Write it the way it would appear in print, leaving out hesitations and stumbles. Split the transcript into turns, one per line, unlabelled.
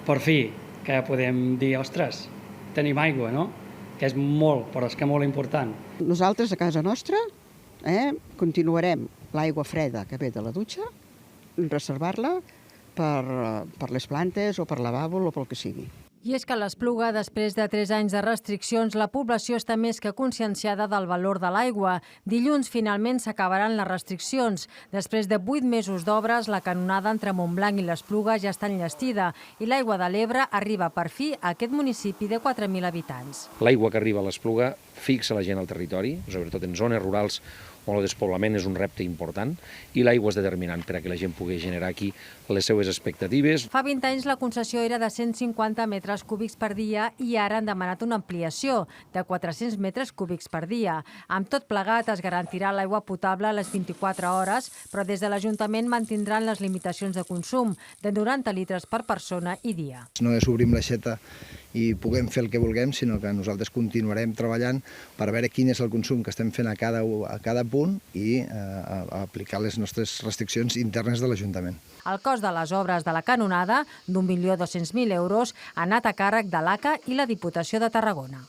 per fi, que podem dir, ostres, tenim aigua, no? Que és molt, però és que molt important.
Nosaltres a casa nostra continuarem l'aigua freda que ve de la dutxa, reservar-la per les plantes o per lavabo o pel que sigui.
I és que a l'Espluga, després de 3 anys de restriccions, la població està més que conscienciada del valor de l'aigua. Dilluns, finalment, s'acabaran les restriccions. Després de 8 mesos d'obres, la canonada entre Montblanc i l'Espluga ja està enllestida i l'aigua de l'Ebre arriba per fi a aquest municipi de 4.000 habitants.
L'aigua que arriba a l'Espluga fixa la gent al territori, sobretot en zones rurals on el despoblament és un repte important, i l'aigua és determinant per a que la gent pugui generar aquí les seues expectatives.
Fa 20 anys la concessió era de 150 metres cúbics per dia i ara han demanat una ampliació de 400 metres cúbics per dia. Amb tot plegat es garantirà l'aigua potable a les 24 hores, però des de l'Ajuntament mantindran les limitacions de consum de 90 litres per persona i dia.
No és obrim l'aixeta i puguem fer el que vulguem, sinó que nosaltres continuarem treballant per veure quin és el consum que estem fent a cada punt i aplicar les nostres restriccions internes de l'Ajuntament.
El cost de les obres de la canonada, d'1.200.000 euros, ha anat a càrrec de l'ACA i la Diputació de Tarragona.